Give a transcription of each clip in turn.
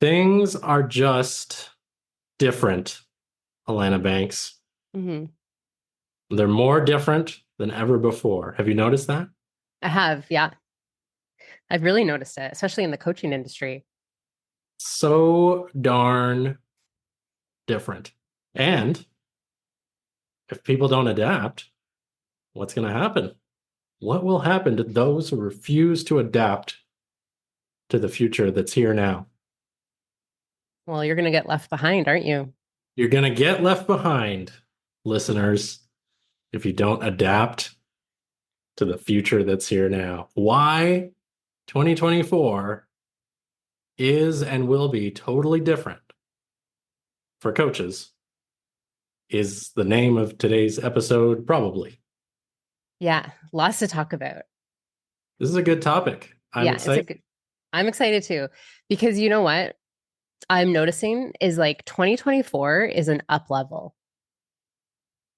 Things are just different, Alana Banks. Hmm. They're more different than ever before. Have you noticed that? I have, yeah. I've really noticed it, especially in the coaching industry. So darn different. And if people don't adapt, what's going to happen? What will happen to those who refuse to adapt to the future that's here now? Well, you're going to get left behind, aren't you? You're going to get left behind, listeners, if you don't adapt to the future that's here now. Why 2024 is and will be totally different for coaches is the name of today's episode, probably. Yeah, lots to talk about. This is a good topic. I'm Yeah, it's a excited. good. I'm excited too because you know what I'm noticing is like 2024 is an up level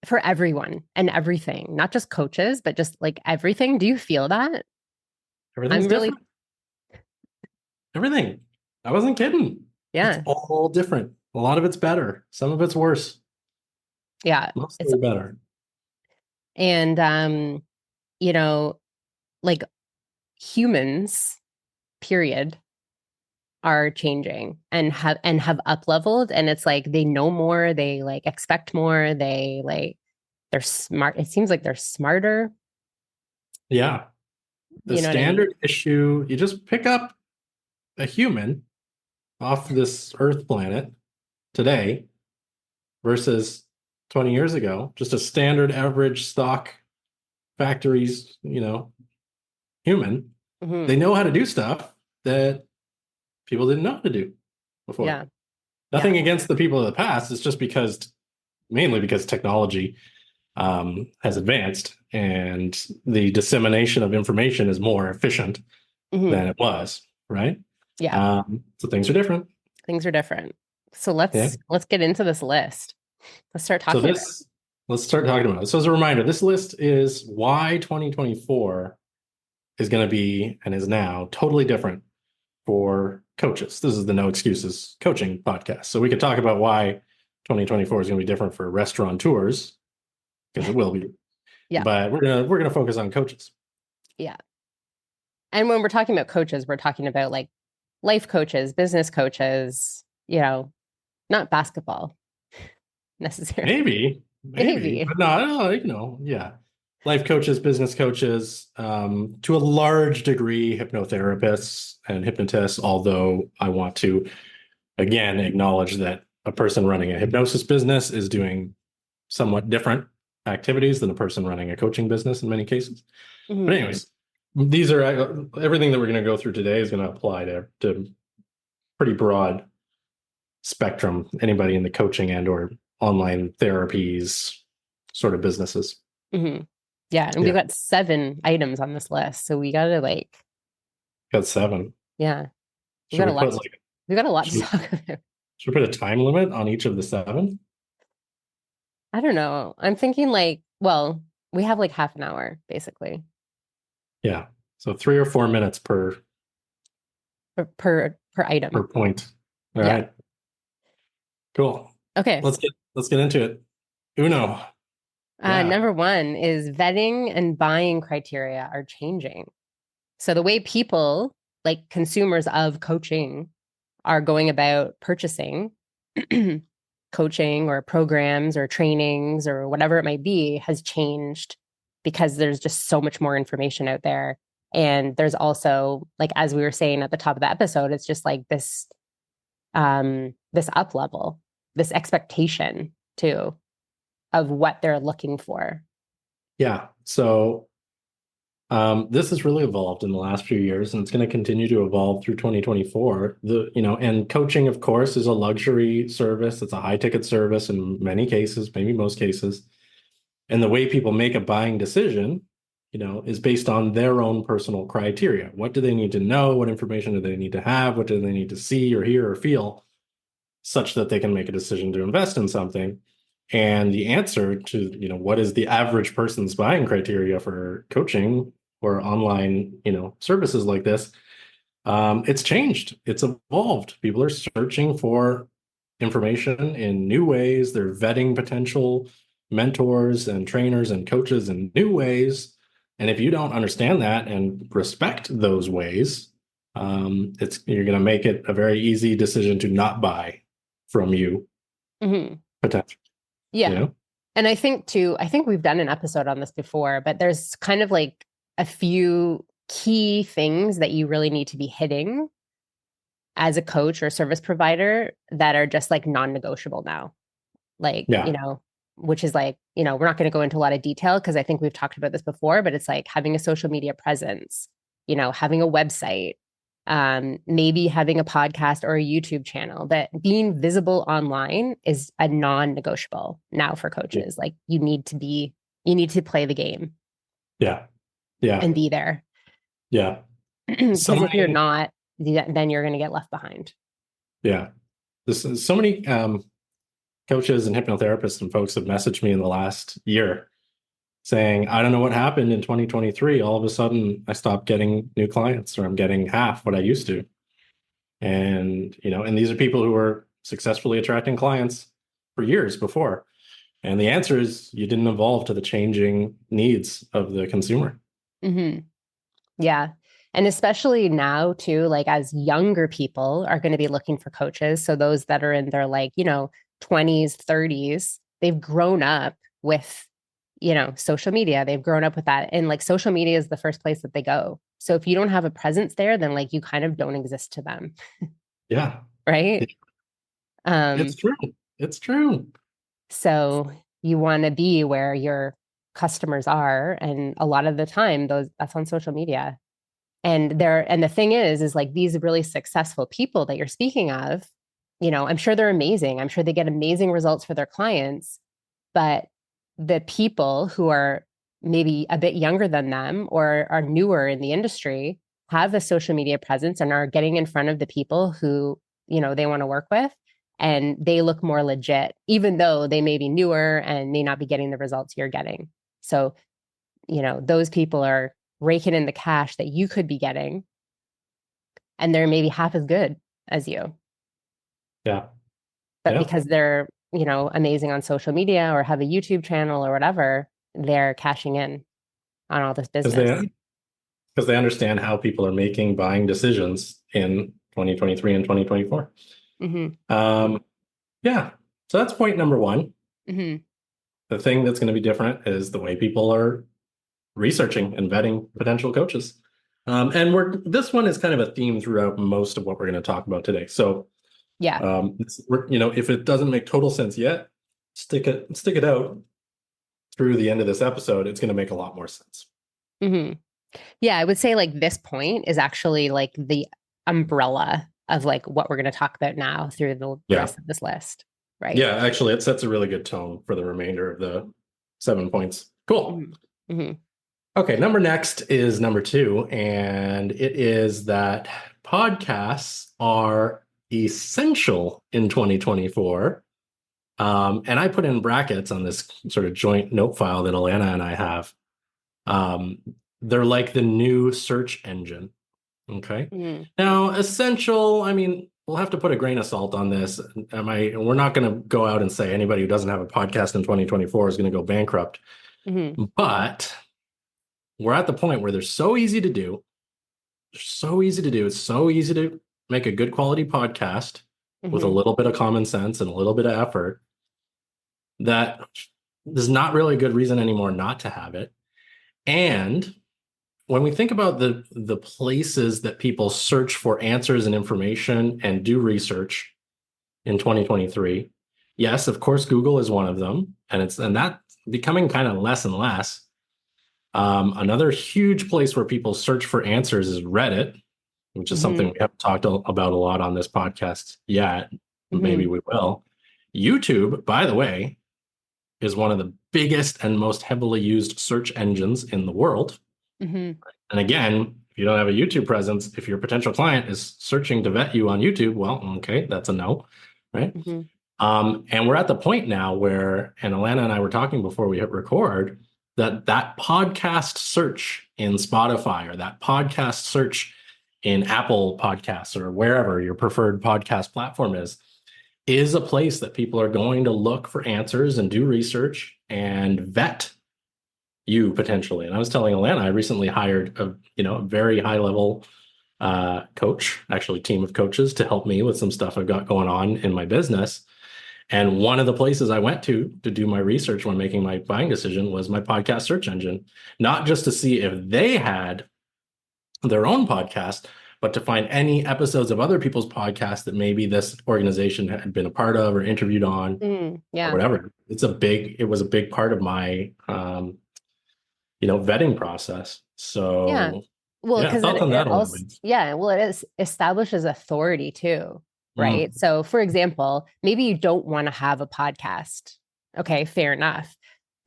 for everyone and everything, not just coaches, but just like everything. Do you feel that? Everything's I'm really, different. Everything. I wasn't kidding. It's yeah, all different. A lot of it's better. Some of it's worse. yeah. It's Mostly better. and you know, like humans, period, are changing and have up leveled, and it's like they know more, they like expect more, they're smart. It seems like they're smarter. Yeah. The You know what I mean? standard issue, you just pick up a human off this Earth planet today versus 20 years ago, just a standard average stock factories, human. Hmm. They know how to do stuff that people didn't know how to do before. Yeah, yeah. Nothing against the people of the past. It's just mainly because technology has advanced and the dissemination of information is more efficient Hmm. than it was, right? Yeah, So things are different. things are different. So Yeah. let's get into this list. Let's start So talking about it. this, let's start talking about it. So as a reminder, this list is why 2024 is going to be and is now totally different for coaches. This is the No Excuses Coaching podcast. So we could talk about why 2024 is going to be different for restaurateurs because it will be. Yeah, But we're gonna focus on coaches. yeah. And when we're talking about coaches, we're talking about like life coaches, business coaches, not basketball necessarily. Maybe, Maybe. but no, I don't know, yeah. Life coaches, business coaches, to a large degree, hypnotherapists and hypnotists, although I want to again acknowledge that a person running a hypnosis business is doing somewhat different activities than a person running a coaching business in many cases. But Hmm. anyways, these are everything that we're going to go through today is going to apply to pretty broad spectrum, anybody in the coaching and or online therapies sort of businesses. Hmm. Yeah, and we've Yeah, got 7 items on this list, so we gotta like, got seven. yeah, we Should got a we lot put to, like we got a lot to should we, talk about. should we put a time limit on each of the seven? I don't know. I'm thinking like, well, we have like half an hour basically Yeah, so 3 or 4 minutes per per item. point. All Yeah. right, cool. Okay. Let's get into it. Uno. Yeah, Number one is vetting and buying criteria are changing. So the way people, like consumers of coaching, are going about purchasing coaching or programs or trainings or whatever it might be has changed because there's just so much more information out there. And there's also, like, as we were saying at the top of the episode, it's just like this up level, this expectation too of what they're looking for. yeah. So this has really evolved in the last few years, and it's going to continue to evolve through 2024. And coaching, of course, is a luxury service. It's a high ticket service in many cases, maybe most cases. And the way people make a buying decision, is based on their own personal criteria. What do they need to know? What information do they need to have? What do they need to see or hear or feel such that they can make a decision to invest in something? And the answer to, what is the average person's buying criteria for coaching or online, services like this, It's changed. It's evolved. People are searching for information in new ways. They're vetting potential mentors and trainers and coaches in new ways. And if you don't understand that and respect those ways, it's you're going to make it a very easy decision to not buy from you Hmm. potentially. You Yeah. know? And I think too, I think we've done an episode on this before, but there's kind of like a few key things that you really need to be hitting as a coach or service provider that are just like non-negotiable now. Like, Yeah, which is like, we're not going to go into a lot of detail because I think we've talked about this before, but it's like having a social media presence, having a website, maybe having a podcast or a YouTube channel. That being visible online is a non-negotiable now for coaches. Like you need to play the game yeah, yeah, and be there. yeah. So Because if you're many, not, then you're going to get left behind. yeah. There's so many coaches and hypnotherapists and folks have messaged me in the last year saying, I don't know what happened in 2023. All of a sudden, I stopped getting new clients, or I'm getting half what I used to. And these are people who were successfully attracting clients for years before. And the answer is you didn't evolve to the changing needs of the consumer. Hmm. Yeah. And especially now, too, like as younger people are going to be looking for coaches. So those that are in their 20s, 30s, they've grown up with, social media. They've grown up with that. And like social media is the first place that they go. So if you don't have a presence there, then like you kind of don't exist to them. Yeah, Right. it's Um, true. It's true. so you want to be where your customers are. And a lot of the time, that's on social media. And the thing is like these really successful people that you're speaking of, I'm sure they're amazing. I'm sure they get amazing results for their clients, but the people who are maybe a bit younger than them or are newer in the industry have a social media presence and are getting in front of the people who, they want to work with, and they look more legit even though they may be newer and may not be getting the results you're getting. So those people are raking in the cash that you could be getting, and they're maybe half as good as you. Yeah. But Yeah. because they're, amazing on social media or have a YouTube channel or whatever, they're cashing in on all this Because business. they understand how people are making buying decisions in 2023 and 2024. Hmm. Um, yeah. So that's point number one. Hmm. The thing that's going to be different is the way people are researching and vetting potential coaches. And this one is kind of a theme throughout most of what we're going to talk about today. So, Yeah. if it doesn't make total sense yet, stick it out through the end of this episode. It's going to make a lot more sense. Hmm. Yeah. I would say like this point is actually like the umbrella of like what we're going to talk about now through the Yeah. rest of this list. Right. Yeah. Actually, it sets a really good tone for the remainder of the 7 points. Cool. Hmm. Hmm. Okay, next is number two, and it is that podcasts are essential in 2024. And I put in brackets on this sort of joint note file that Alana and I have. Um, they're like the new search engine. Okay. Hmm. Now, essential, I mean, we'll have to put a grain of salt on this. We're not going to go out and say anybody who doesn't have a podcast in 2024 is going to go bankrupt. Hmm. But we're at the point where they're so easy to do. They're so easy to do. It's so easy to make a good quality podcast with a Hmm. little bit of common sense and a little bit of effort that there's not really a good reason anymore not to have it. And when we think about the places that people search for answers and information and do research in 2023, yes, of course, Google is one of them, and that's becoming kind of less and less. Another huge place where people search for answers is Reddit, which is something Hmm. we haven't talked about a lot on this podcast yet. Maybe Hmm. we will. YouTube, by the way, is one of the biggest and most heavily used search engines in the world. Hmm. And again, if you don't have a YouTube presence, if your potential client is searching to vet you on YouTube, well, okay, that's a no, right? Hmm. And we're at the point now where, and Alana and I were talking before we hit record, that podcast search in Spotify or that podcast search in Apple Podcasts or wherever your preferred podcast platform is a place that people are going to look for answers and do research and vet you potentially. And I was telling Alana, I recently hired a very high level coach, actually team of coaches to help me with some stuff I've got going on in my business. And one of the places I went to do my research when making my buying decision was my podcast search engine, not just to see if they had their own podcast, but to find any episodes of other people's podcasts that maybe this organization had been a part of or interviewed on or Yeah. whatever. It was a big part of my, vetting process. Yeah. So Well, yeah, because thoughts on it that a little also, bit. yeah, well, it is establishes authority too, right? Mm, So, for example, maybe you don't want to have a podcast. Okay, fair enough.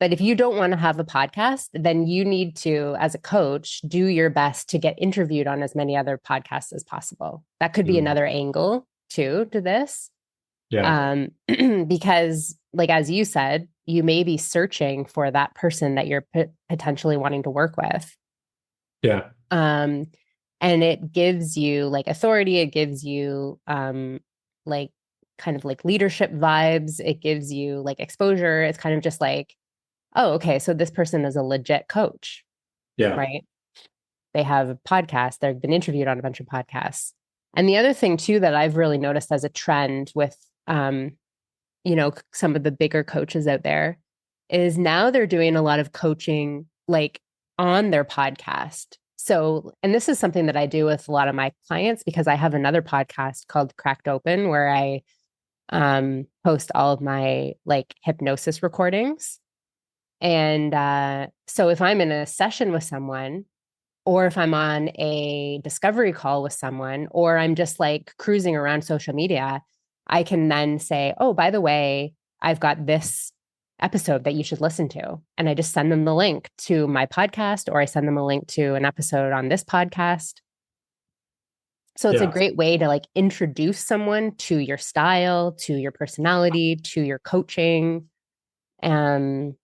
But if you don't want to have a podcast, then you need to, as a coach, do your best to get interviewed on as many other podcasts as possible. That could be mm, another angle too to this. yeah, Because, like, as you said, you may be searching for that person that you're potentially wanting to work with. yeah, um and it gives you like authority, it gives you like kind of like leadership vibes, it gives you like exposure. It's kind of just like, oh, okay, so this person is a legit coach, yeah, right? They have a podcast, they've been interviewed on a bunch of podcasts. And the other thing too that I've really noticed as a trend with some of the bigger coaches out there is now they're doing a lot of coaching like on their podcast. So, and this is something that I do with a lot of my clients because I have another podcast called Cracked Open where I post all of my like hypnosis recordings. And so if I'm in a session with someone, or if I'm on a discovery call with someone, or I'm just like cruising around social media, I can then say, oh, by the way, I've got this episode that you should listen to. And I just send them the link to my podcast, or I send them a link to an episode on this podcast. So it's a yeah, great way to like introduce someone to your style, to your personality, to your coaching. Um,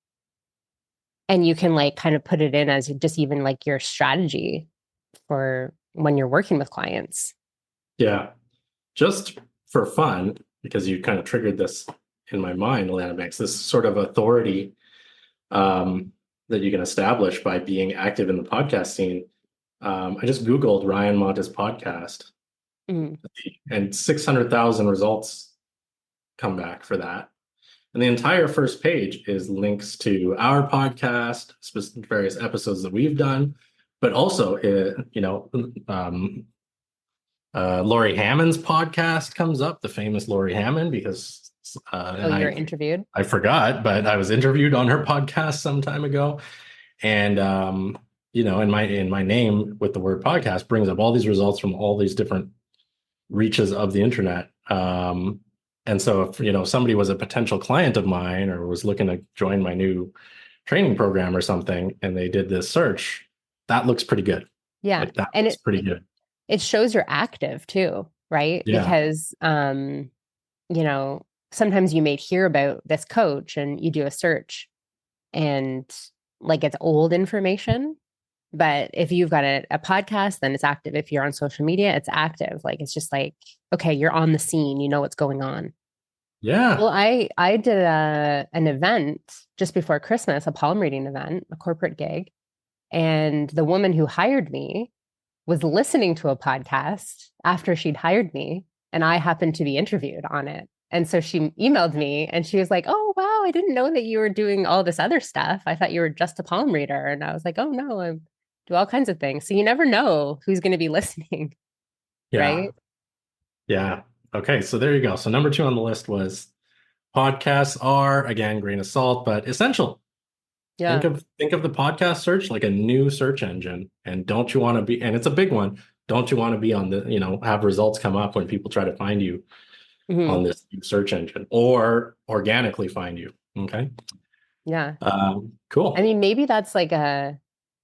and you can like kind of put it in as just even like your strategy for when you're working with clients. yeah. Just for fun, because you kind of triggered this in my mind, Alana, makes this sort of authority that you can establish by being active in the podcast scene. I just Googled Ryan Montes podcast Mm. and 600,000 results come back for that. And the entire first page is links to our podcast, various episodes that we've done, but also, Laurie Hammond's podcast comes up, the famous Laurie Hammond, because, Oh, and you're I, interviewed? I forgot, but I was interviewed on her podcast some time ago. And, in my name with the word podcast brings up all these results from all these different reaches of the internet. And so if, somebody was a potential client of mine or was looking to join my new training program or something, and they did this search, that looks pretty good. Yeah. Like that And looks pretty good. it shows you're active too, right? Yeah. Because you know, sometimes you may hear about this coach and you do a search and like it's old information. But if you've got a podcast, then it's active. If you're on social media, it's active. Like it's just like, okay, you're on the scene, you know what's going on. Yeah. Well, I did an event just before Christmas, a palm reading event, a corporate gig, and the woman who hired me was listening to a podcast after she'd hired me, and I happened to be interviewed on it. And so she emailed me and she was like, "Oh, wow, I didn't know that you were doing all this other stuff. I thought you were just a palm reader." And I was like, "Oh, no, I do all kinds of things." So you never know who's going to be listening, Yeah. right? Yeah. Okay. So there you go. So number two on the list was podcasts are, again, grain of salt, but essential. Think Yeah. of think of the podcast search like a new search engine. And don't you want to be, and it's a big one, don't you want to be on the, have results come up when people try to find you on Hmm. this new search engine or organically find you. Okay. Yeah. I Cool. mean, maybe that's like a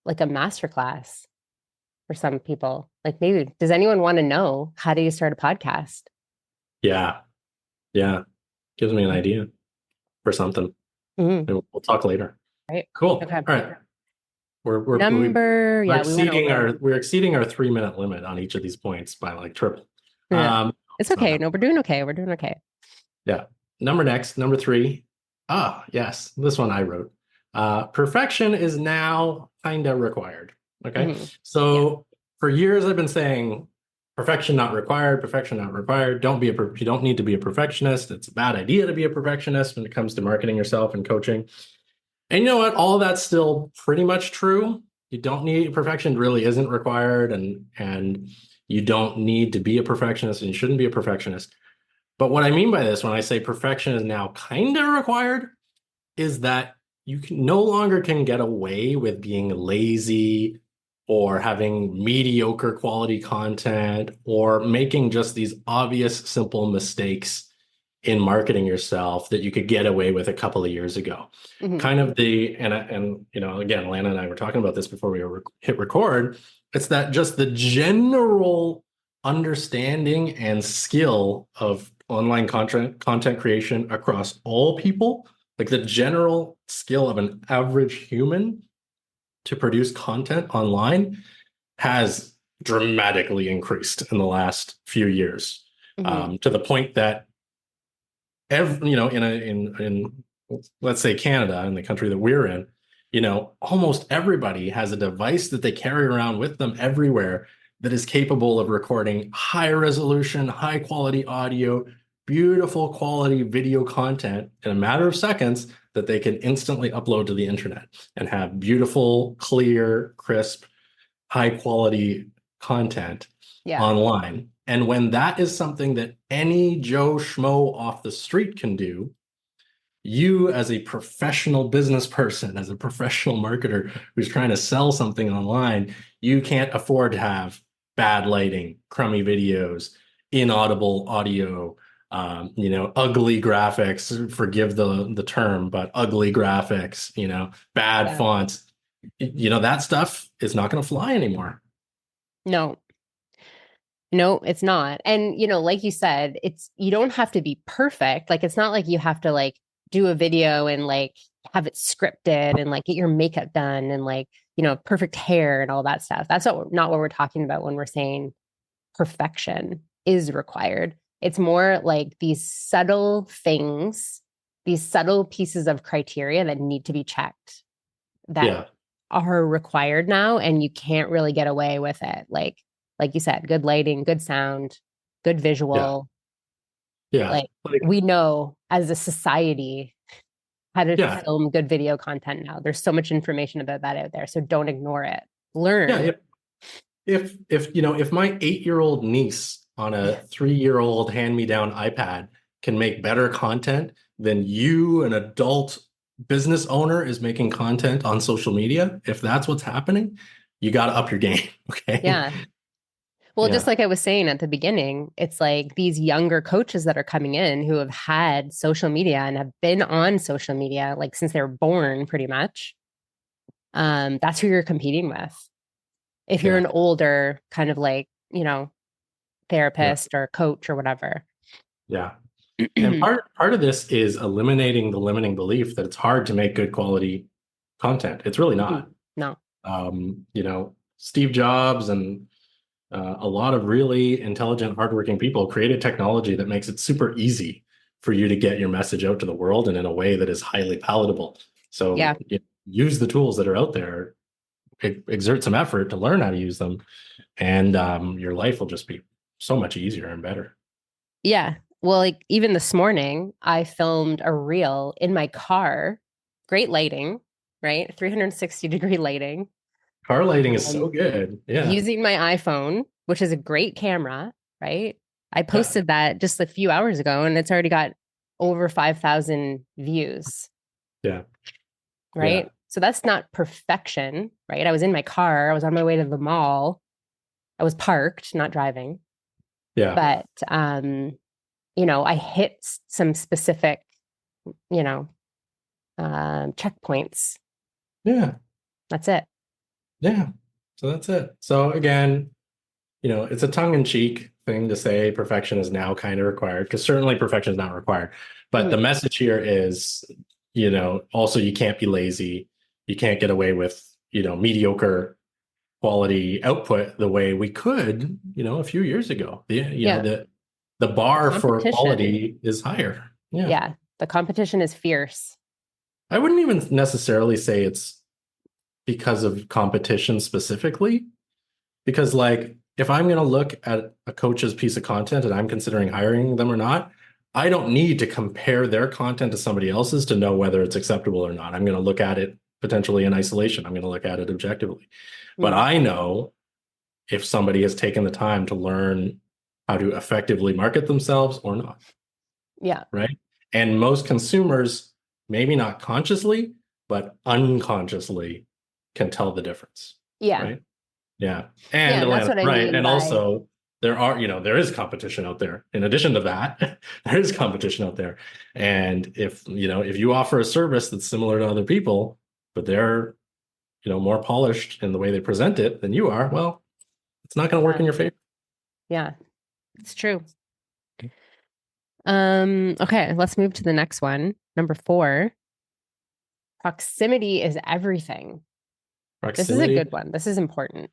master class for some people. Like maybe does anyone want to know how do you start a podcast? Yeah. Yeah. Gives me an idea for something. Mhm. We'll talk later. Right. Cool. Okay. All right. Yeah, we went over. We're exceeding our 3 minute limit on each of these points by like triple. Yeah. It's It's not okay. that. No, we're doing okay. We're doing okay. Yeah. Number three. Ah, yes, this one I wrote. Perfection is now kind of required. Okay. Hmm. Yeah. So for years I've been saying perfection not required, perfection not required. You don't need to be a perfectionist. It's a bad idea to be a perfectionist when it comes to marketing yourself and coaching. And you know what? All that's still pretty much true. You don't need perfection really isn't required, and you don't need to be a perfectionist, and you shouldn't be a perfectionist. But what I mean by this when I say perfection is now kind of required is that you can no longer can get away with being lazy or having mediocre quality content or making just these obvious simple mistakes in marketing yourself that you could get away with a couple of years ago. Hmm. Kind of the and you know again, Lana and I were talking about this before we hit record. It's that just the general understanding and skill of online content creation across all people, like the general skill of an average human to produce content online has dramatically increased in the last few years, Hmm. to the point that in let's say Canada, in the country that we're in, almost everybody has a device that they carry around with them everywhere that is capable of recording high resolution, high quality audio, beautiful quality video content in a matter of seconds that they can instantly upload to the internet and have beautiful, clear, crisp, high quality content Yeah. online. And when that is something that any Joe Schmo off the street can do, you as a professional business person, as a professional marketer who's trying to sell something online, you can't afford to have bad lighting, crummy videos, inaudible audio, ugly graphics. Forgive the term, but ugly graphics, bad Yeah. fonts. That stuff is not going to fly anymore. No, no, it's not. And, like you said, you don't have to be perfect. Like, it's not like you have to like do a video and like have it scripted and like get your makeup done and like, perfect hair and all that stuff. That's not what we're talking about when we're saying perfection is required. It's more like these subtle things, these subtle pieces of criteria that need to be checked that Yeah. are required now, and you can't really get away with it. Like you said, good lighting, good sound, good Yeah. visual. Yeah. Like Like, we know as a society how to yeah. film good video content now. There's so much information about that out there. So don't ignore it. Yeah. Learn. If my 8-year-old niece on a 3-year-old hand-me-down iPad can make better content than you, an adult business owner, is making content on social media, if that's what's happening, you got to up your game. Okay. Yeah. Well, just Yeah. like I was saying at the beginning, it's like these younger coaches that are coming in who have had social media and have been on social media like since they were born, pretty much. That's who you're competing with. If you're Yeah. an older kind of like, Yeah. therapist or coach or whatever. Yeah. And part of this is eliminating the limiting belief that it's hard to make good quality content. It's really not. No. Steve Jobs and a lot of really intelligent, hardworking people created technology that makes it super easy for you to get your message out to the world and in a way that is highly palatable. So Yeah. use the tools that are out there, exert some effort to learn how to use them, and your life will just be so much easier and better. Yeah. Well, like even this morning, I filmed a reel in my car. Great lighting, right? 360-degree lighting. Car lighting is so Um, good. Yeah. Using my iPhone, which is a great camera, right? I Yeah. posted that just a few hours ago and it's already got over 5,000 views, Yeah. Yeah. right? So that's not perfection, right? I was in my car, I was on my way to the mall, I was parked, not driving, Yeah. but I hit some specific, you know, checkpoints. Yeah. That's it. Yeah. So that's it. So again, it's a tongue-in-cheek thing to say perfection is now kind of required, because certainly perfection is not required. But the Mhm. message here is, also you can't be lazy. You can't get away with, mediocre quality output the way we could, a few years ago. Yeah. The bar for Competition. quality is higher. Yeah. Yeah. The competition is fierce. I wouldn't even necessarily say it's because of competition specifically, because like if I'm going to look at a coach's piece of content and I'm considering hiring them or not, I don't need to compare their content to somebody else's to know whether it's acceptable or not. I'm going to look at it potentially in isolation. I'm going to look at it objectively. But Mm. I know if somebody has taken the time to learn how to effectively market themselves or not, Yeah. right? And most consumers, maybe not consciously, but unconsciously can tell the difference, Yeah. right? Yeah. Yeah. And And that's Alana, what I right. mean And by, also there is competition out there. In addition to that, there is competition out there. And if you offer a service that's similar to other people, but they're, more polished in the way they present it than you are, well, it's not going to work yeah. in your favor. Yeah. It's true. Okay, let's move to the next one. Number 4, proximity is everything. This is a Proximity. good one. This is important.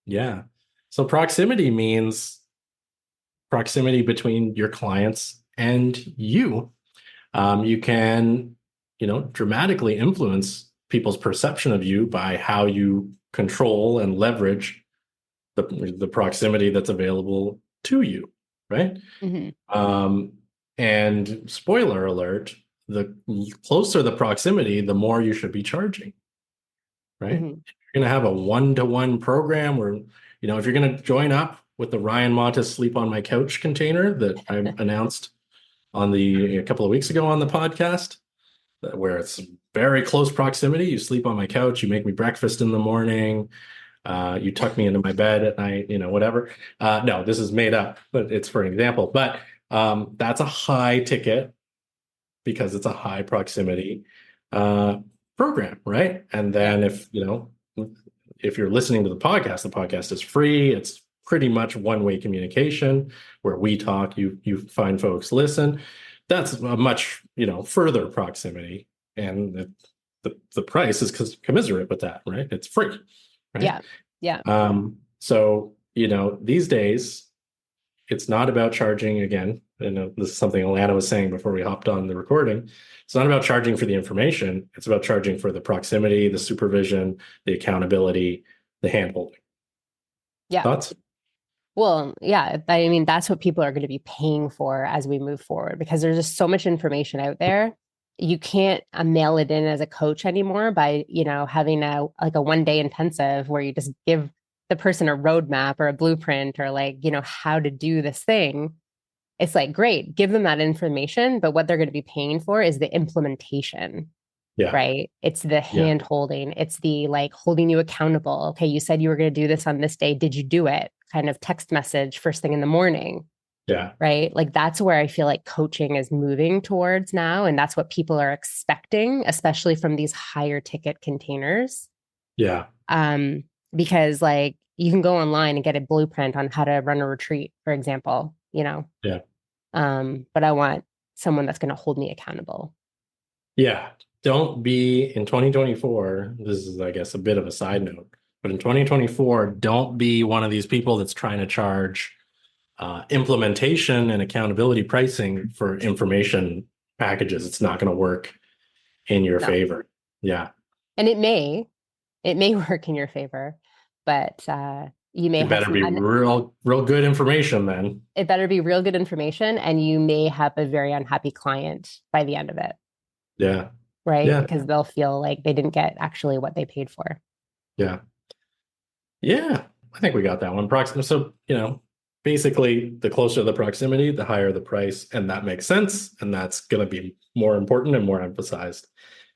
Yeah. So proximity means proximity between your clients and you. You can, dramatically influence people's perception of you by how you control and leverage the proximity that's available to you, right? Hmm. Um, and spoiler alert, the closer the proximity, the more you should be charging, right? Hmm. You're going to have a one-to-one program where, if you're going to join up with the Ryan Montes Sleep on My Couch container that I announced a couple of weeks ago on the podcast, where it's very close proximity. You sleep on my couch, you make me breakfast in the morning, you tuck me into my bed at night, whatever. No, this is made up, but it's for an example. But that's a high ticket because it's a high proximity uh, program, right? And Yeah. then if you're listening to the podcast is free. It's pretty much one-way communication where we talk, you find folks listen. That's a much further proximity, and the price is commiserate with that, right? It's free, right? Yeah. Yeah. So these days it's not about charging again. And this is something Alana was saying before we hopped on the recording. It's not about charging for the information. It's about charging for the proximity, the supervision, the accountability, the handholding. Yeah. Thoughts? Well, yeah, I mean, that's what people are going to be paying for as we move forward because there's just so much information out there. You can't mail it in as a coach anymore by, having a 1 day intensive where you just give the person a roadmap or a blueprint or how to do this thing. It's like, great, give them that information, but what they're going to be paying for is the implementation, Yeah. right? It's the Yeah. hand holding, it's the holding you accountable. Okay, you said you were going to do this on this day. Did you do it? Kind of text message first thing in the morning, Yeah. right? Like that's where I feel like coaching is moving towards now. And that's what people are expecting, especially from these higher ticket containers. Yeah. Um, because you can go online and get a blueprint on how to run a retreat, for example. Yeah. But I want someone that's going to hold me accountable. Yeah. Don't be in 2024. This is, I guess, a bit of a side note, but in 2024, don't be one of these people that's trying to charge implementation and accountability pricing for information packages. It's not going to work in your No. favor. Yeah. And it may work in your favor, but you may It have better some be real, real good information then. it better be real good information and you may have a very unhappy client by the end of it, Yeah. right? Yeah. Because they'll feel like they didn't get actually what they paid for. Yeah. Yeah. I think we got that one. So, basically the closer the proximity, the higher the price. And that makes sense. And that's going to be more important and more emphasized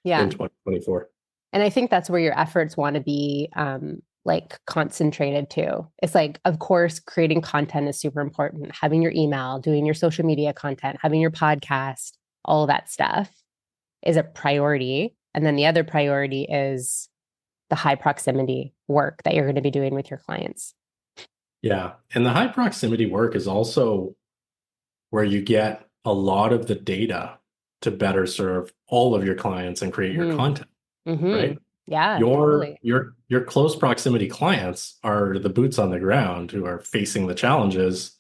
in Yeah. 2024. And I think that's where your efforts want to be concentrated too. It's of course, creating content is super important. Having your email, doing your social media content, having your podcast, all of that stuff is a priority. And then the other priority is the high proximity work that you're going to be doing with your clients. Yeah. And the high proximity work is also where you get a lot of the data to better serve all of your clients and create your Mm-hmm. content, Mm-hmm. right? Yeah, Your totally. your your close proximity clients are the boots on the ground who are facing the challenges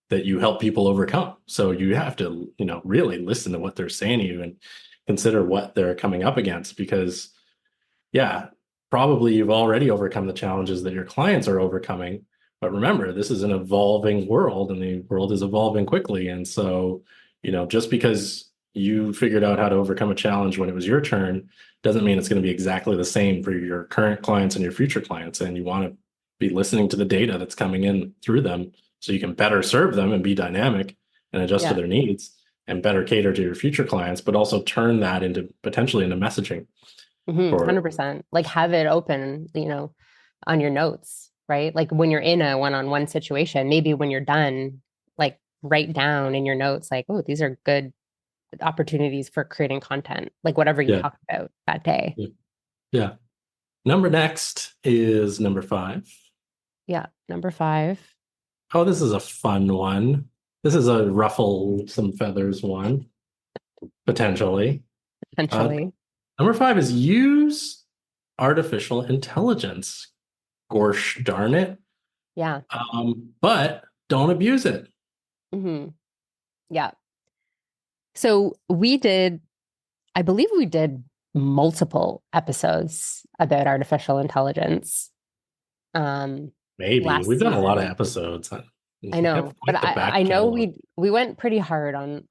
that you help people overcome. So you have to, really listen to what they're saying to you and consider what they're coming up against because yeah, probably you've already overcome the challenges that your clients are overcoming. But remember, this is an evolving world and the world is evolving quickly. And so, just because you figured out how to overcome a challenge when it was your turn doesn't mean it's going to be exactly the same for your current clients and your future clients. And you want to be listening to the data that's coming in through them so you can better serve them and be dynamic and adjust to Yeah. their needs and better cater to your future clients, but also turn that into potentially into messaging Hmm. for 100%. Like have it open, on your notes, right? Like when you're in a one-on-one situation, maybe when you're done, like write down in your notes, like, oh, these are good opportunities for creating content, like whatever you yeah. talk about that day. Yeah. Yeah. Number next is number 5. Yeah. Number 5, Oh, this is a fun one. This is a ruffle some feathers one, potentially. Uh, potentially. Number 5 is use artificial intelligence. Gosh darn it. Yeah. But don't abuse it. Hmm. Yeah. So I believe we did multiple episodes about artificial intelligence um Maybe. We've last done a lot of season. episodes. I We have know, but quite the I back know catalog. we went pretty hard on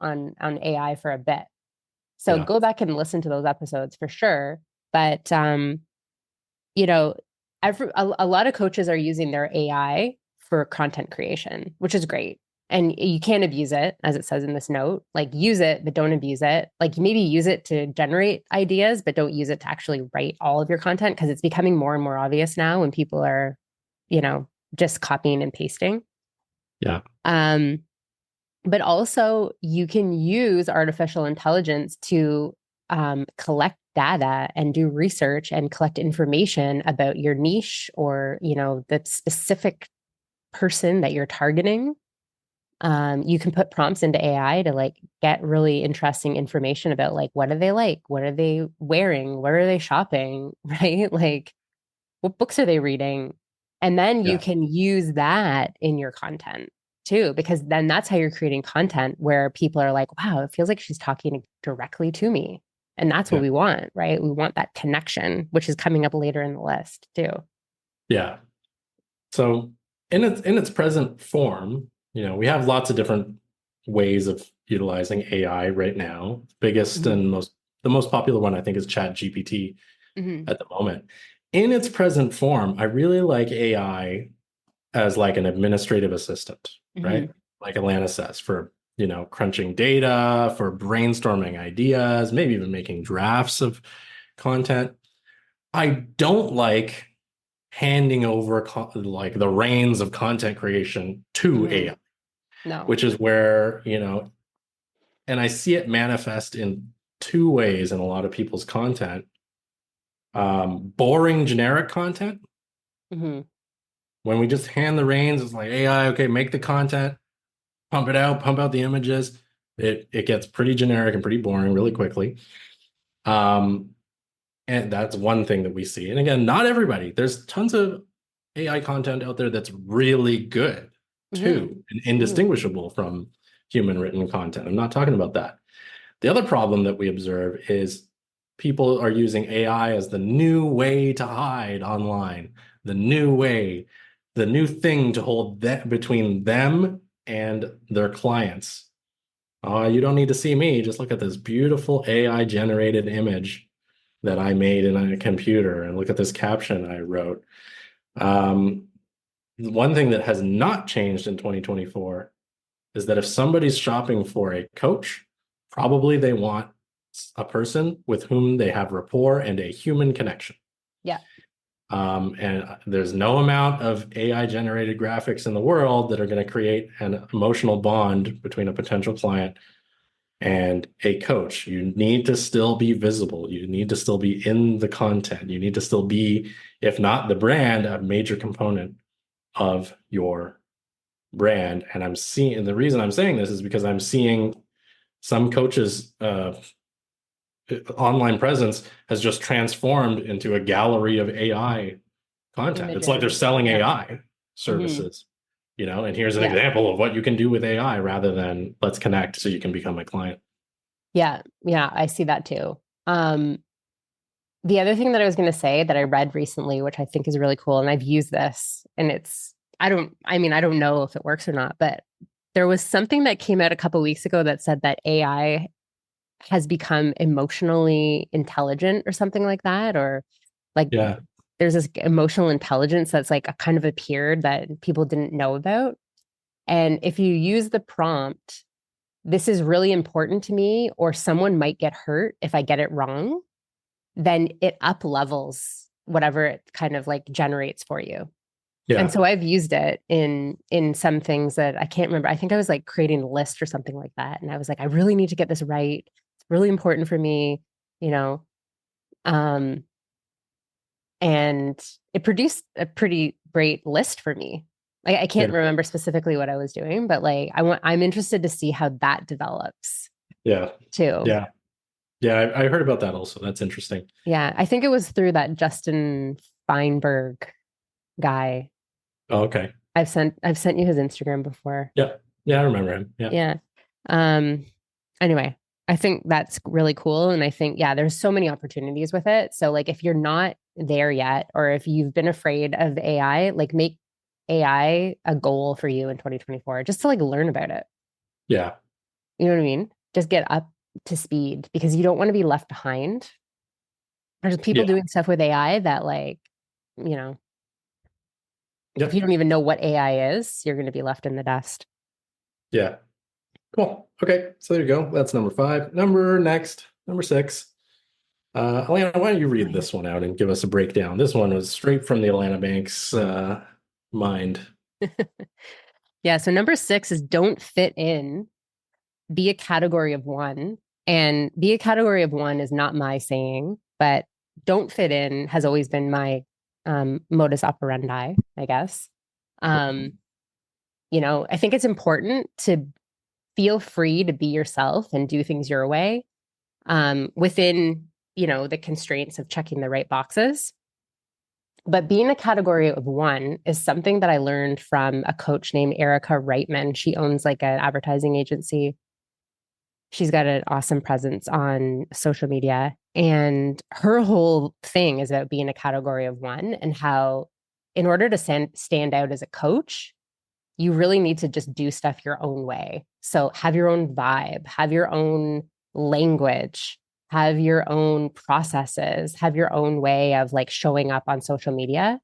AI for a bit. So Yeah. go back and listen to those episodes for sure. But you know, a lot of coaches are using their AI for content creation, which is great. And you can't abuse it, as it says in this note. Like use it, but don't abuse it. Like maybe use it to generate ideas, but don't use it to actually write all of your content because it's becoming more and more obvious now when people are, you know, just copying and pasting. Yeah. Um, but also you can use artificial intelligence to collect data and do research and collect information about your niche or the specific person that you're targeting. You can put prompts into AI to like get really interesting information about like what do they like, what are they wearing, where are they shopping, right? Like what books are they reading? And then you Yeah. can use that in your content too, because then that's how you're creating content where people are like, wow, it feels like she's talking directly to me. And that's what Yeah. we want, right? We want that connection, which is coming up later in the list too. Yeah. So in its present form, we have lots of different ways of utilizing AI right now. Biggest Hmm. and the most popular one I think is Chat GPT Hmm. at the moment. In its present form, I really like AI as like an administrative assistant, Hmm. right? Like Alana says, for crunching data, for brainstorming ideas, maybe even making drafts of content. I don't like handing over like the reins of content creation to Hmm. AI, No. which is where, and I see it manifest in two ways in a lot of people's content. Boring generic content, Hmm. when we just hand the reins, it's like AI, okay, make the content, pump it out, pump out the images. It gets pretty generic and pretty boring really quickly. Um, And that's one thing that we see. And again, not everybody. There's tons of AI content out there that's really good Hmm. too, and Hmm. indistinguishable from human written content. I'm not talking about that. The other problem that we observe is people are using AI as the new way to hide online, the new way, the new thing to hold that between them and their clients. You don't need to see me. Just look at this beautiful AI generated image that I made in a computer and look at this caption I wrote. Um, One thing that has not changed in 2024 is that if somebody's shopping for a coach, probably they want a person with whom they have rapport and a human connection. Yeah. And there's no amount of AI generated graphics in the world that are going to create an emotional bond between a potential client and a coach. You need to still be visible. You need to still be in the content. You need to still be, if not the brand, a major component of your brand. And the reason I'm saying this is because I'm seeing some coaches online presence has just transformed into a gallery of AI content. It's like they're Images. selling Yeah. AI Hmm. services, and here's an Yeah. example of what you can do with AI rather than let's connect so you can become my client. Yeah. Yeah. I see that too. Um, the other thing that I was going to say that I read recently, which I think is really cool, and I've used this, and I don't know if it works or not, but there was something that came out a couple weeks ago that said that AI has become emotionally intelligent or something like that, or like Yeah, there's this emotional intelligence that's like a kind of appeared that people didn't know about. And if you use the prompt, this is really important to me, or someone might get hurt if I get it wrong, then it up levels whatever it kind of like generates for you. And yeah, so I've used it in some things that I can't remember. I think I was like creating a list or something like that. And I was like, I really need to get this right. It's really important for me, you know. Um, and it produced a pretty great list for me. Like I yeah, can't remember specifically what I was doing, but like I'm interested to see how that develops yeah, too. yeah, yeah. I heard about that also. That's interesting. Yeah, I think it was through that Justin Feinberg guy. Oh, okay. I've sent you his Instagram before. Yeah, yeah, I remember him. Yeah, Yeah. Um anyway, I think that's really cool, and I think yeah, there's so many opportunities with it. So like if you're not there yet, or if you've been afraid of AI, like make AI a goal for you in 2024 just to like learn about it. yeah, You know what I mean? Just get up to speed because you don't want to be left behind. There's people yeah, doing stuff with AI that like, you know, if you yep, don't even know what AI is, you're going to be left in the dust. yeah. Cool. Okay, so there you go. That's number five. Number six. Alana, why don't you read this one out and give us a breakdown? This one was straight from the Atlanta Bank's mind. Yeah. So number six is don't fit in, be a category of one. And be a category of one is not my saying, but don't fit in has always been my modus operandi, I guess. Um, I think it's important to feel free to be yourself and do things your way within, the constraints of checking the right boxes. But being a category of one is something that I learned from a coach named Erica Reitman. She owns like an advertising agency. She's got an awesome presence on social media. And her whole thing is about being a category of one and how, in order to stand out as a coach, you really need to just do stuff your own way. So have your own vibe, have your own language, have your own processes, have your own way of like showing up on social media.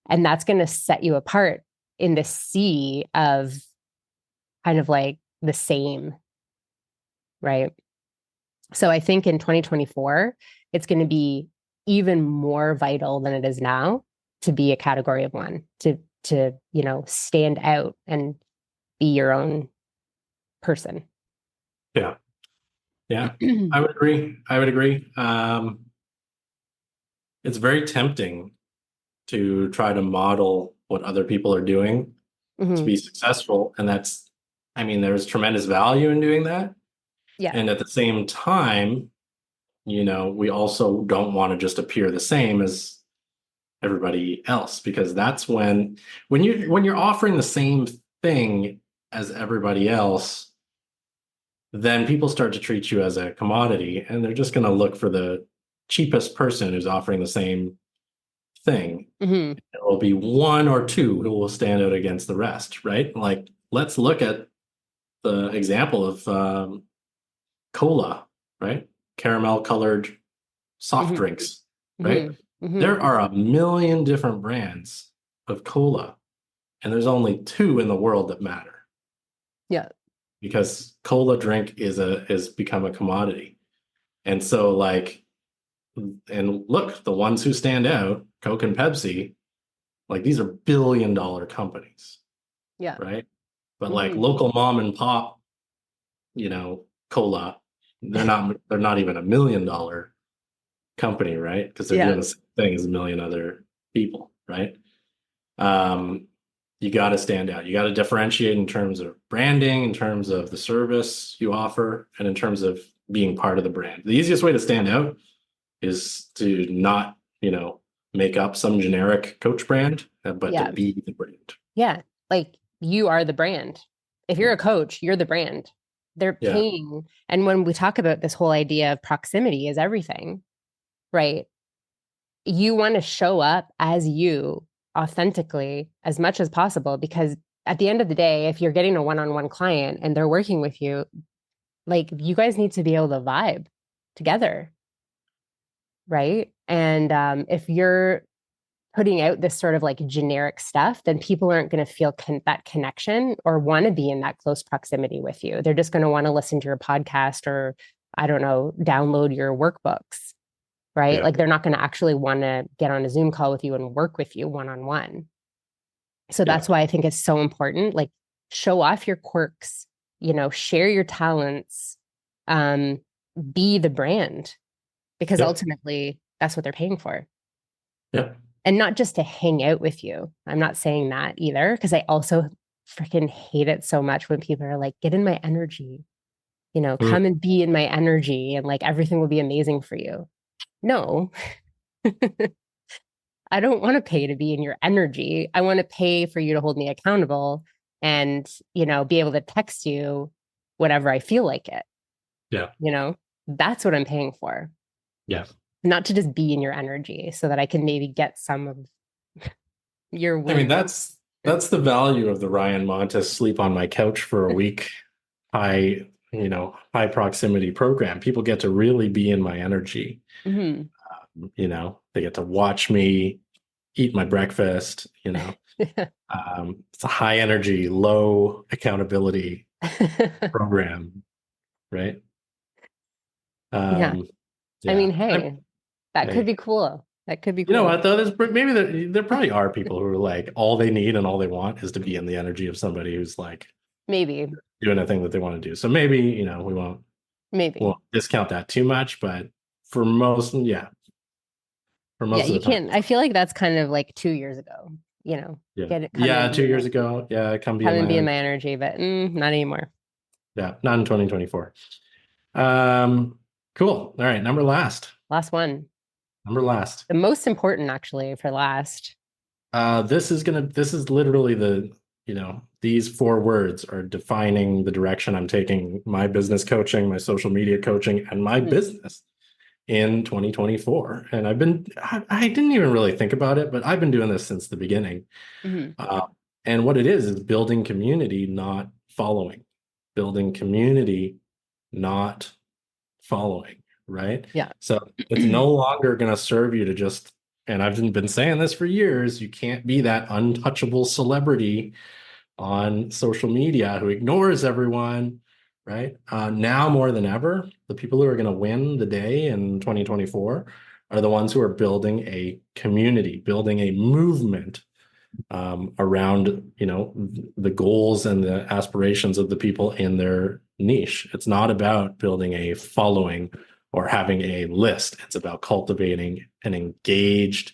And that's going to set you apart in the sea of kind of like the same, right? So I think in 2024, it's going to be even more vital than it is now to be a category of one, to stand out and be your own person. Yeah, yeah. I would agree. I would agree. It's very tempting to try to model what other people are doing to Hmm. be successful. And I mean, there's tremendous value in doing that. Yeah. And at the same time, we also don't want to just appear the same as everybody else because that's when you're offering the same thing as everybody else, then people start to treat you as a commodity and they're just going to look for the cheapest person who's offering the same thing. Hmm. There will be one or two who will stand out against the rest, right? Like, let's look at the example of cola, right? Caramel colored soft Hmm. drinks, Hmm. right? Hmm. There are a million different brands of cola, and there's only two in the world that matter Yeah. because cola drink is become a commodity. And so like and look, the ones who stand out, Coke and Pepsi, like these are billion-dollar companies, Yeah. right? But like Hmm. local mom and pop, cola, they're not even $1 million company, right? Because they're Yeah. doing the same thing as a million other people, right? Um, you got to stand out. You got to differentiate in terms of branding, in terms of the service you offer, and in terms of being part of the brand. The easiest way to stand out is to not, make up some generic coach brand, but to Yeah. be the brand. Yeah. Like you are the brand. If you're Yeah. a coach, you're the brand. They're Yeah. paying. And when we talk about this whole idea of proximity is everything, right? You want to show up as you authentically as much as possible because at the end of the day, if you're getting a one-on-one client and they're working with you, like you guys need to be able to vibe together, right? And if you're putting out this sort of like generic stuff, then people aren't going to feel that connection or want to be in that close proximity with you. They're just going to want to listen to your podcast or, I don't know, download your workbooks, right? Yeah. Like they're not going to actually want to get on a Zoom call with you and work with you one on one. So Yeah. that's why I think it's so important. Like show off your quirks, share your talents, um, be the brand because Yeah. ultimately that's what they're paying for. Yeah. And not just to hang out with you. I'm not saying that either because I also freaking hate it so much when people are like, get in my energy, Mm. come and be in my energy and like everything will be amazing for you. No, I don't want to pay to be in your energy. I want to pay for you to hold me accountable and, be able to text you whenever I feel like it. Yeah. You know, that's what I'm paying for, Yeah. not to just be in your energy so that I can maybe get some of your I mean, wisdom. that's the value of the Ryan Montes sleep on my couch for a week high proximity program. People get to really be in my energy. Mhm. They get to watch me eat my breakfast, it's a high energy, low accountability program, right? Yeah. Um, I yeah. mean, hey, that could Hey, be cool. That could be you know cool. what though? Maybe there probably are people who are like all they need and all they want is to be in the energy of somebody who's like Maybe, doing a thing that they want to do. So maybe, we won't maybe. discount that too much, but for most, yeah, for Yeah, most of you the time, can't. I feel like that's kind of like 2 years ago, yeah. get it, come Yeah, and be 2 years in ago, yeah, come be come in and my be in energy. my energy, but not anymore. Yeah, not in 2024. Um, cool. All right, Last one. number last. The most important actually for last. This is literally these four words are defining the direction I'm taking my business coaching, my social media coaching, and my Mhm. business in 2024. And I didn't even really think about it, but I've been doing this since the beginning. Mhm. Uh, and what it is building community, not following. Building community, not following, right? Yeah. So it's no longer going to serve you to just, and I've been saying this for years, you can't be that untouchable celebrity on social media who ignores everyone, right? Now more than ever, the people who are going to win the day in 2024 are the ones who are building a community, building a movement around the goals and the aspirations of the people in their niche. It's not about building a following or having a list. It's about cultivating an engaged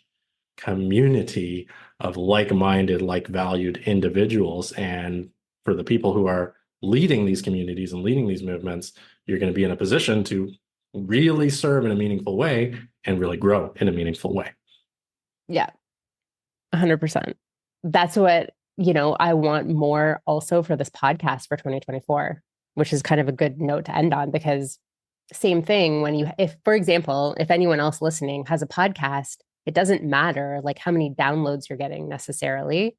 community of like-minded, like-valued individuals. And for the people who are leading these communities and leading these movements, you're going to be in a position to really serve in a meaningful way and really grow in a meaningful way. Yeah. 100%. That's what, I want more also for this podcast for 2024, which is kind of a good note to end on because same thing when if for example, if anyone else listening has a podcast, it doesn't matter like how many downloads you're getting necessarily.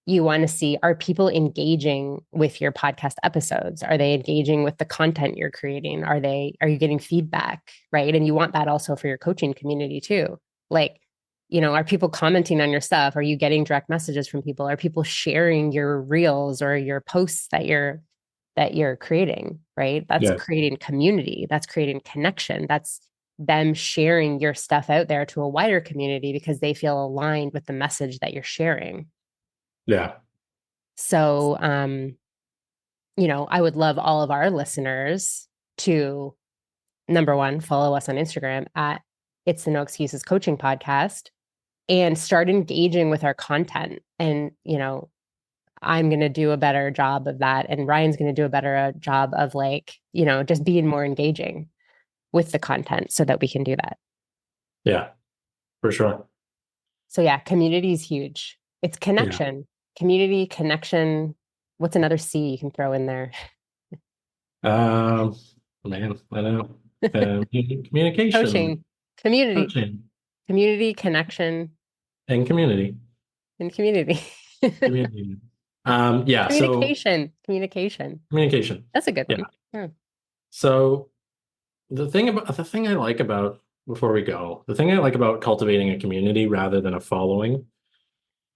You want to see, are people engaging with your podcast episodes? Are they engaging with the content you're creating? Are you getting feedback? Right. And you want that also for your coaching community too. Like, are people commenting on your stuff? Are you getting direct messages from people? Are people sharing your reels or your posts that you're creating? Right. That's Yeah. creating community. That's creating connection. That's them sharing your stuff out there to a wider community because they feel aligned with the message that you're sharing. Yeah. So, I would love all of our listeners to number one, follow us on Instagram at It's the No Excuses Coaching Podcast and start engaging with our content and, I'm going to do a better job of that. And Ryan's going to do a better job of like, just being more engaging with the content so that we can do that. Yeah, for sure. So yeah, community is huge. It's Yeah. connection, community, connection. What's another C you can throw in there? Um, Man, I know. Communication, Coaching, community, coaching, community, connection, and community. and community. Community. Yeah, so Communication. communication. That's a good Yeah. one. Hmm. So the thing I like about before we go, the thing I like about cultivating a community rather than a following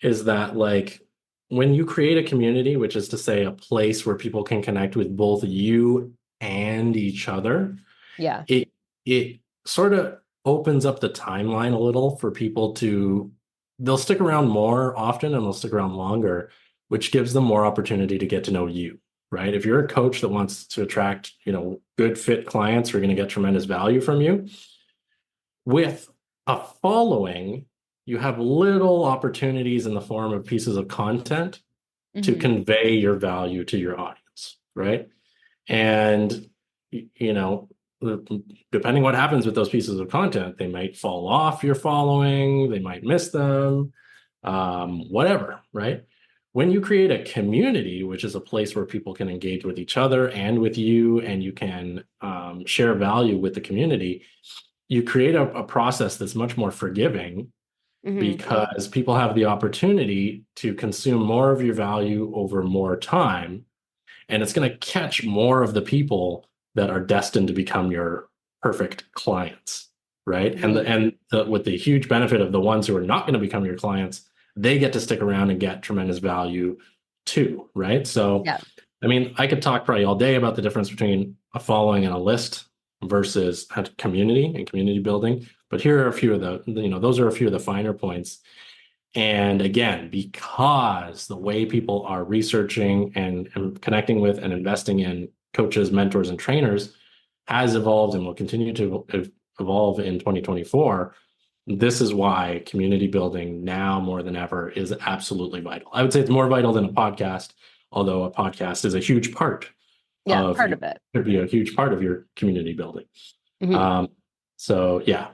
is that like when you create a community, which is to say a place where people can connect with both you and each other, Yeah. it sort of opens up the timeline a little for people to they'll stick around more often and they'll stick around longer, which gives them more opportunity to get to know you, right? If you're a coach that wants to attract, good fit clients who are going to get tremendous value from you, with a following, you have little opportunities in the form of pieces of content to Hmm. convey your value to your audience, right? And you know, depending what happens with those pieces of content, they might fall off your following, they might miss them, whatever, right? When you create a community, which is a place where people can engage with each other and with you, and you can share value with the community, you create a process that's much more forgiving Hmm. because people have the opportunity to consume more of your value over more time, and it's going to catch more of the people that are destined to become your perfect clients, right? And Hmm. with the huge benefit of the ones who are not going to become your clients, they get to stick around and get tremendous value too, right? So Yeah. I mean, I could talk probably all day about the difference between a following and a list versus a community and community building. But here are a few of those are a few of the finer points. And again, because the way people are researching and connecting with and investing in coaches, mentors, and trainers has evolved and will continue to evolve in 2024, this is why community building now more than ever is absolutely vital. I would say it's more vital than a podcast, although a podcast is a huge part Yeah. of Part your, of it. could be a huge part of your community building. Hmm. Um, so yeah,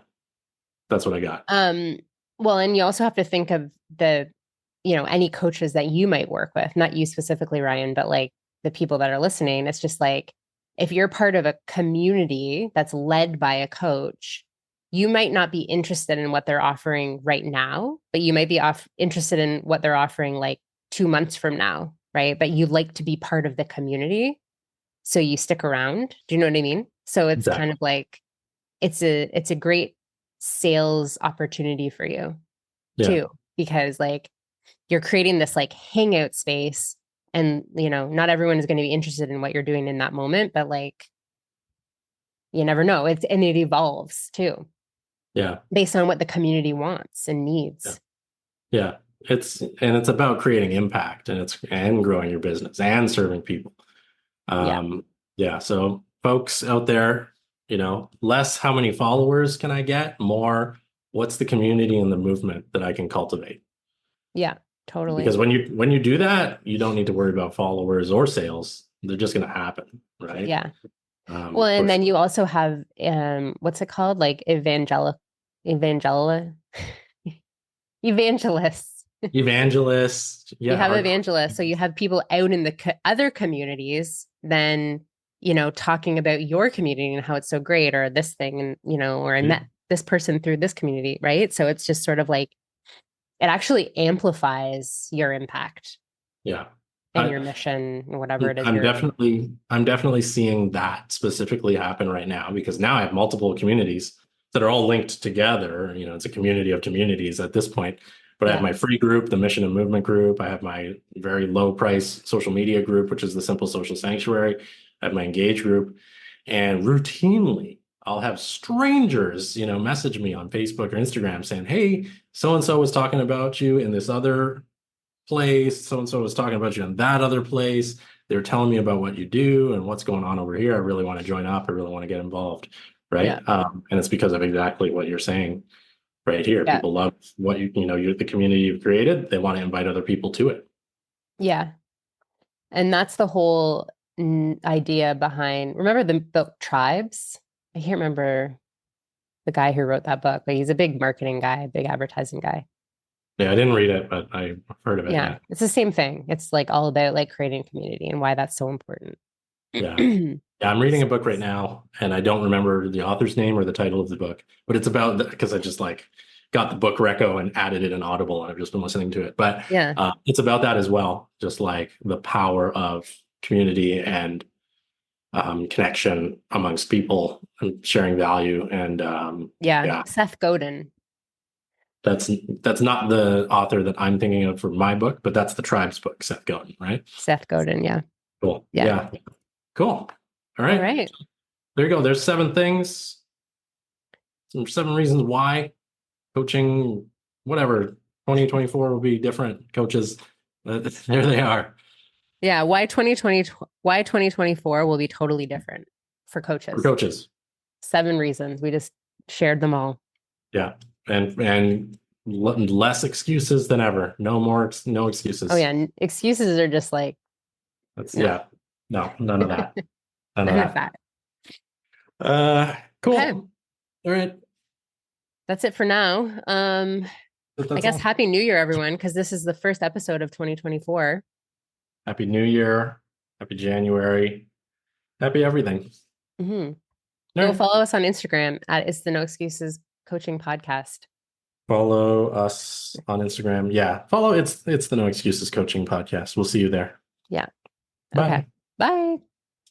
that's what I got. Um, well, and you also have to think of any coaches that you might work with, not you specifically, Ryan, but like the people that are listening. It's just like if you're part of a community that's led by a coach, you might not be interested in what they're offering right now, but you might be interested in what they're offering like 2 months from now, right? But you like to be part of the community, so you stick around. Do you know what I mean? So it's kind Exactly. of like it's a great sales opportunity for you Yeah. too, because like you're creating this like hangout space, and not everyone is going to be interested in what you're doing in that moment, but like you never know, it evolves too Yeah. based on what the community wants and Yeah. needs. Yeah. It's about creating impact, and growing your business and serving people. Yeah. Um, yeah. So folks out there, less how many followers can I get, more what's the community and the movement that I can cultivate. Yeah, Because totally. when you do that, you don't need to worry about followers or sales. They're just going to happen, right? Yeah. Well, For and then you sure. also have what's it called, like evangel evangelists. Evangelists, You yeah, have hardcore. evangelists, so you have people out in the other communities then, talking about your community and how it's so great, or this thing, and or I Yeah. met this person through this community, right? So it's just sort of like it actually amplifies your impact Yeah. and I, your mission or whatever it is I'm definitely seeing that specifically happen right now, because now I have multiple communities that are all linked together. It's a community of communities at this point. But I have Yeah. my free group, the Mission and Movement group. I have my very low price social media group, which is the Simple Social Sanctuary. I have my Engage group. And routinely, I'll have strangers, message me on Facebook or Instagram saying, "Hey, so and so was talking about you in this other place. So and so was talking about you in that other place. They were telling me about what you do and what's going on over here. I really want to join up. I really want to get involved." Yeah. Right. And it's because of exactly what you're saying right here. Yeah. People love what you're the community you've created. They want to invite other people to it. Yeah. And that's the whole idea behind, remember the book Tribes? I can't remember the guy who wrote that book, but he's a big marketing guy, big advertising guy. Yeah, I didn't read it, but I've heard of it. Yeah, Yeah. it's the same thing. It's like all about like creating community and why that's so important. Yeah. Yeah, I'm reading a book right now, and I don't remember the author's name or the title of the book, but it's about because I just like got the book reco and added it in Audible, and I've just been listening to it. But Yeah. it's about that as well, just like the power of community and connection amongst people and sharing value. And Yeah. yeah, Seth Godin. that's that's not the author that I'm thinking of for my book, but that's the Tribes book, Seth Godin, right? Seth Godin. Yeah. Cool. Yeah. Yeah. Cool. All All right. right. There you go. There's 7 things, some 7 reasons why coaching, whatever, 2024 will be different. Coaches, there they are Yeah. Why 2024 will be totally different for for coaches. coaches. 7 reasons. We just shared them all. Yeah. And less excuses than ever. No more, no excuses. Oh, yeah. Excuses are just like, That's, no, yeah. No, none of that. None of none of that. that. Cool. Okay. All right. That's it for now. I That's guess all. Happy New Year, everyone, because this is the first episode of 2024. Happy New Year. Happy January. Happy everything. Mm-hmm. All Go right. follow us on Instagram at It's the No Excuses Coaching Podcast. Follow us on Instagram. Yeah. Follow it's the No Excuses Coaching Podcast. We'll see you there. Yeah. Okay. Bye. Bye.